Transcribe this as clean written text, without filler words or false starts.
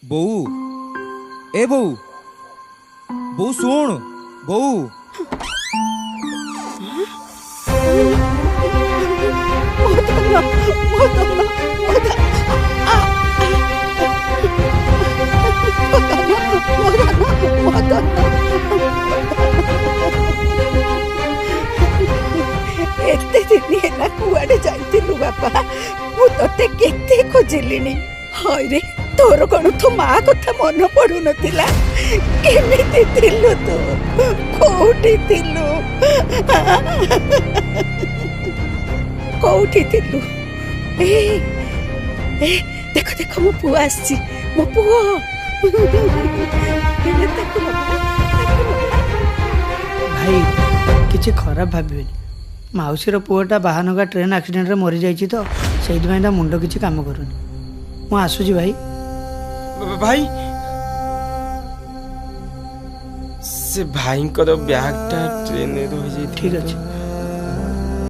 ବୋଉ ଏ ବୋଉ ବୋଉ ଶୁଣ ବୋଉ एते दिन है कुआडे जाइतिलु बापा मु तते केते खोजिलिनी हाय रे तोर कोन तो माँ कथा मन पडु नथिला केमिति थिलु तू कोठी थिलु कोठी थिलु ए ए देखो देखो मो पुआ आसी मो पुआ भाई किसी खराब भावे मौसीर पुआटा बाहानगा ट्रेन एक्सीडेंट रे मरी जाइए तो से मुंड किसी काम करूनी मु आसुची भाई भाई से भाई को बैगटा ट्रेन रही ठीक अच्छे